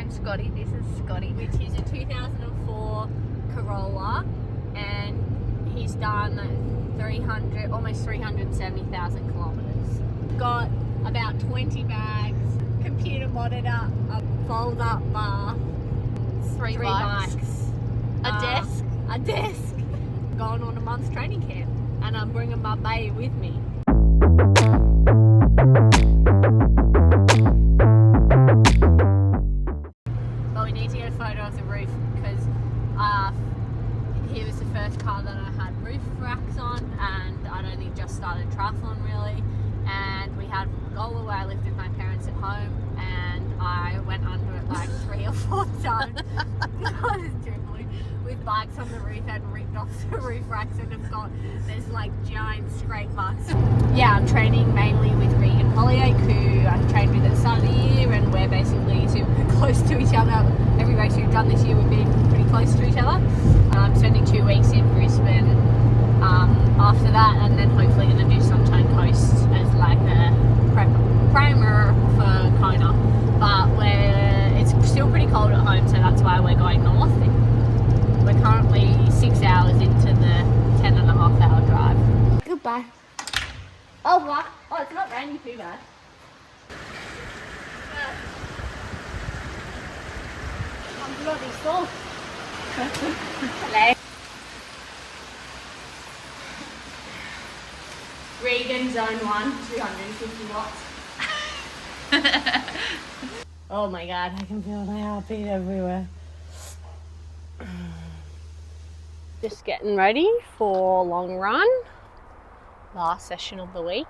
name's Scotty. This is Scotty, which is a 2004 Corolla, and he's done almost 370,000 kilometers. Got about 20 bags, computer monitor, a fold-up bar, three bikes, a desk. Going on a month's training camp, and I'm bringing my bae with me. But we need to get a photo of the roof because here was the first car that I had roof racks on, and I'd only just started triathlon really, and we had Gola where I lived with my parents at home, and I went under it like 3 or 4 times. I was dribbling with bikes on the roof and ripped off the roof racks, and there's like giant scrape marks. Yeah, I'm training mainly with Regan Hollyoak, who I trained with at the start of the year, and we're basically super close to each other. Every race we've done this year we've been pretty close to each other. I'm spending 2 weeks in Brisbane after that, and then hopefully going to do Sunshine Coast as like a primer for Kona. But it's still pretty cold at home, so that's why we're going north. We're currently 6 hours into the 10.5-hour drive. Goodbye. Oh, what? Oh, it's not raining too bad. I'm bloody sore. Hello. Regan Zone 1, 250 watts. Oh my god, I can feel my heartbeat everywhere. Just getting ready for long run. Last session of the week.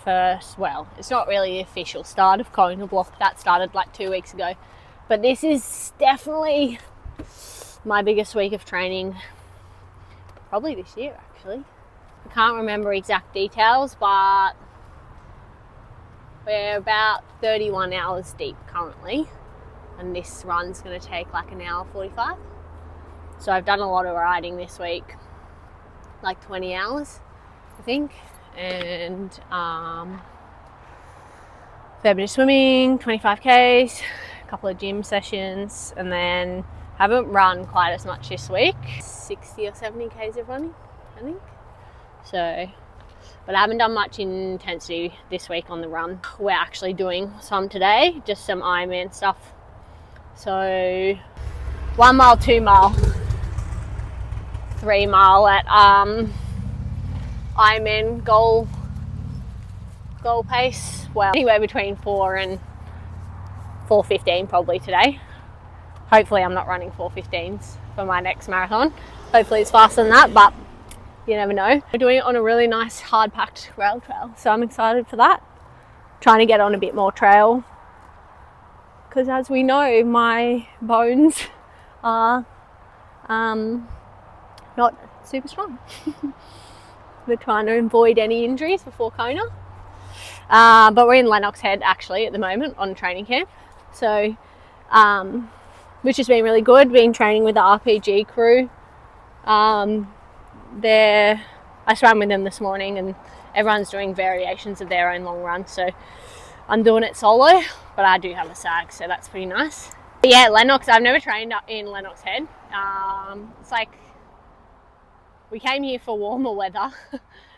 It's not really the official start of Kona block. That started like 2 weeks ago. But this is definitely my biggest week of training. Probably this year, actually. I can't remember exact details, but we're about 31 hours deep currently. And this run's going to take like an hour 45. So I've done a lot of riding this week, like 20 hours, I think, and fair bit of swimming, 25Ks, a couple of gym sessions, and then haven't run quite as much this week, 60 or 70S of running, I think. So, but I haven't done much intensity this week on the run. We're actually doing some today, just some Ironman stuff. So 1 mile, 2 mile, 3 mile at Ironman goal pace. Well, anywhere between 4 and 4:15 probably today. Hopefully I'm not running 4:15s for my next marathon. Hopefully it's faster than that, but you never know. We're doing it on a really nice hard-packed rail trail, so I'm excited for that. Trying to get on a bit more trail, because as we know, my bones are not super strong. We're trying to avoid any injuries before Kona. But we're in Lenox Head actually at the moment on training camp. So, which has been really good, been training with the RPG crew. I swam with them this morning, and everyone's doing variations of their own long run. So I'm doing it solo, but I do have a sag, so that's pretty nice. But yeah, Lenox, I've never trained up in Lenox Head. It's like, we came here for warmer weather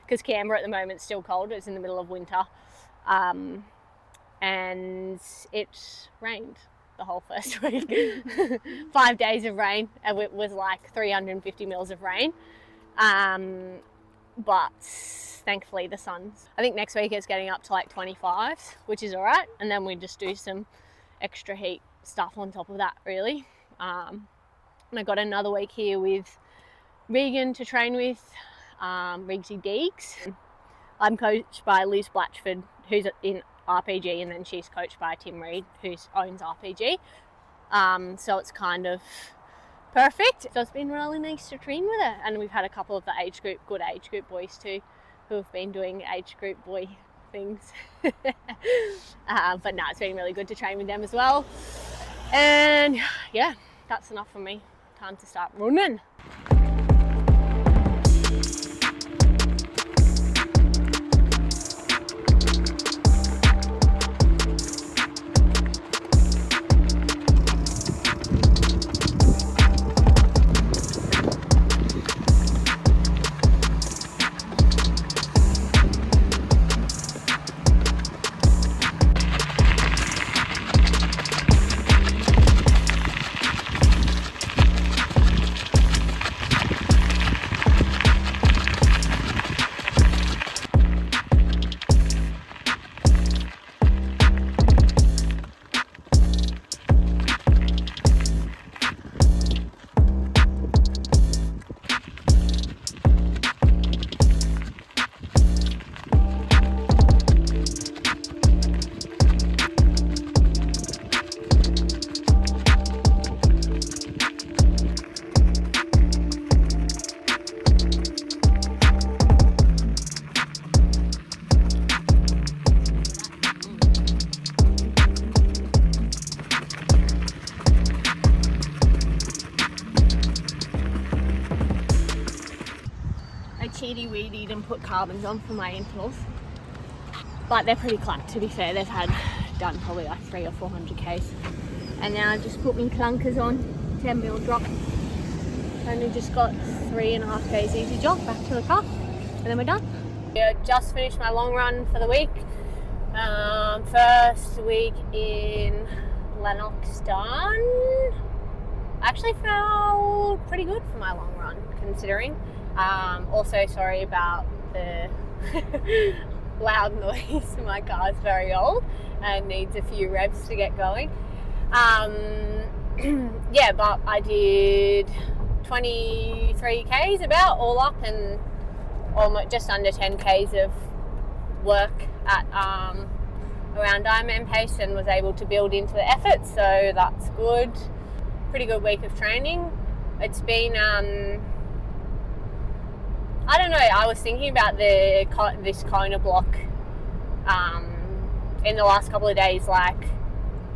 because Canberra at the moment is still cold. It's in the middle of winter. And it rained the whole first week. 5 days of rain, and it was like 350 mils of rain. But thankfully the sun's, I think next week it's getting up to like 25s, which is all right. And then we just do some extra heat stuff on top of that, really. And I got another week here with Regan to train with, Rigsy Deeks. I'm coached by Liz Blatchford, who's in RPG, and then she's coached by Tim Reed, who owns RPG. So it's kind of perfect. So it's been really nice to train with her, and we've had a couple of the good age group boys too, who have been doing age group boy things. But no, it's been really good to train with them as well. And yeah, that's enough for me. Time to start running. weedied and put carbons on for my intervals. But they're pretty clapped, to be fair. They've done probably like 300 or 400 Ks. And now I've just put my clunkers on, 10 mil drop. Only just got 3.5 Ks easy jog back to the car, and then we're done. I just finished my long run for the week. First week in Lenox done. Actually felt pretty good for my long run, considering. Also sorry about the loud noise. My car's very old and needs a few revs to get going. Yeah, but I did 23 Ks about all up, and almost just under 10 Ks of work at around Ironman pace, and was able to build into the effort, so that's good. Pretty good week of training. It's been I don't know, I was thinking about this Kona block in the last couple of days, like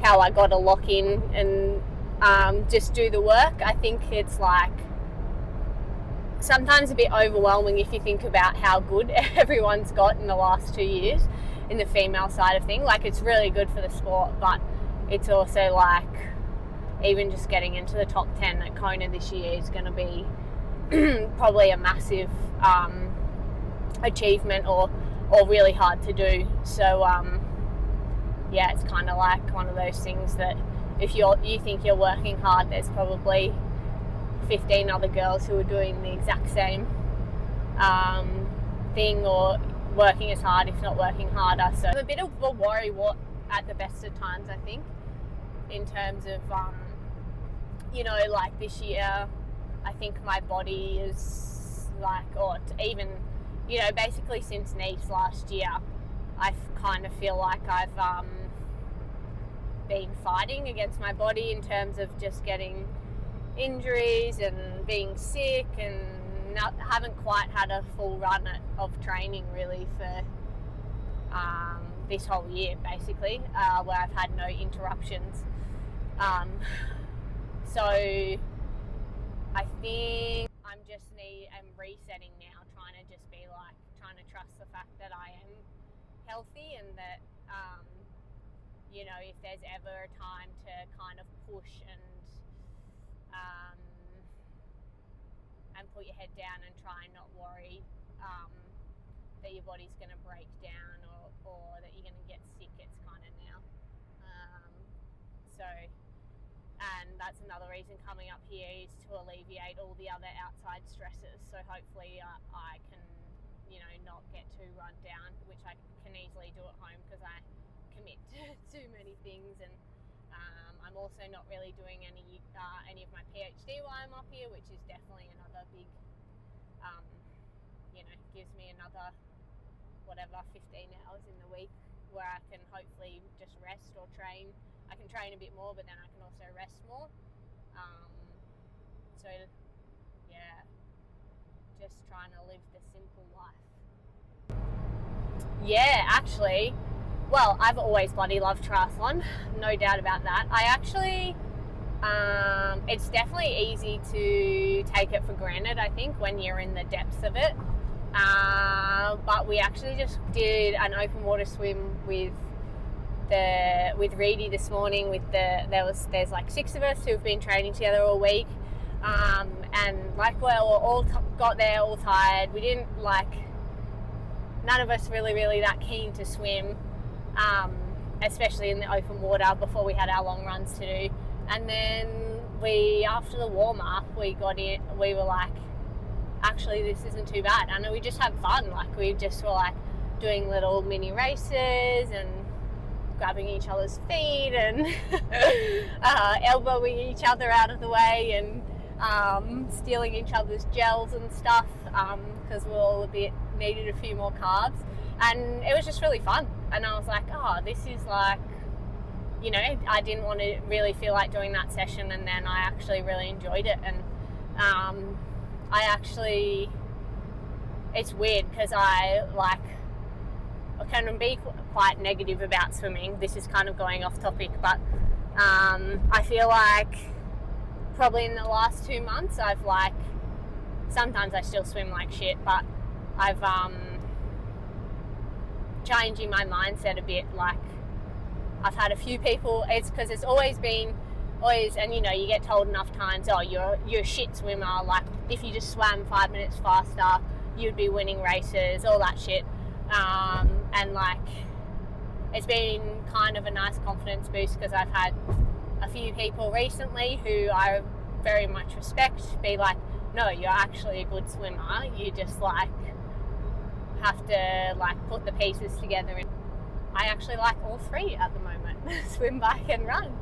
how I got to lock in and just do the work. I think it's like sometimes a bit overwhelming if you think about how good everyone's got in the last 2 years in the female side of things. Like, it's really good for the sport, but it's also like even just getting into the top 10 at Kona this year is going to be probably a massive achievement or really hard to do. So yeah, it's kind of like one of those things that if you think you're working hard, there's probably 15 other girls who are doing the exact same thing, or working as hard, if not working harder. So I'm a bit of a worry at the best of times, I think, in terms of you know, like this year I think my body is like, or even, you know, basically since Nice last year, I kind of feel like I've been fighting against my body in terms of just getting injuries and being sick, and haven't quite had a full run of training really for this whole year, basically, where I've had no interruptions. So I think I'm resetting now, trying to just be like, trying to trust the fact that I am healthy, and that you know, if there's ever a time to kind of push and put your head down and try and not worry that your body's going to break down or that you're going to get sick, it's kind of now. So, and that's another reason coming up here is to alleviate all the other outside stresses. So hopefully I can, you know, not get too run down, which I can easily do at home because I commit to too many things. And I'm also not really doing any of my PhD while I'm up here, which is definitely another big, you know, gives me another 15 hours in the week where I can hopefully just rest or train. I can train a bit more, but then I can also rest more. So yeah, just trying to live the simple life. Yeah, actually, well, I've always bloody loved triathlon, no doubt about that. I actually, it's definitely easy to take it for granted, I think, when you're in the depths of it. But we actually just did an open water swim with Reedy this morning. There's like 6 of us who've been training together all week, and like we all got there all tired. We didn't none of us really that keen to swim, especially in the open water before we had our long runs to do. And then after the warm up, we got in. We were like, actually, this isn't too bad. And we just had fun. Like, we just were like doing little mini races and grabbing each other's feet and elbowing each other out of the way, and stealing each other's gels and stuff, because we all needed a few more carbs. And it was just really fun. And I was like, oh, this is like, you know, I didn't want to really feel like doing that session, and then I actually really enjoyed it. And it's weird because I can be quite negative about swimming. This is kind of going off topic, but I feel like probably in the last 2 months I've sometimes I still swim like shit, but I've changing my mindset a bit. Like, I've had a few people, it's because it's always, and you know, you get told enough times, oh, you're a shit swimmer, like if you just swam 5 minutes faster you'd be winning races, all that shit. And like, it's been kind of a nice confidence boost because I've had a few people recently who I very much respect be like, no, you're actually a good swimmer, you just like have to like put the pieces together. And I actually like all three at the moment, swim, bike and run.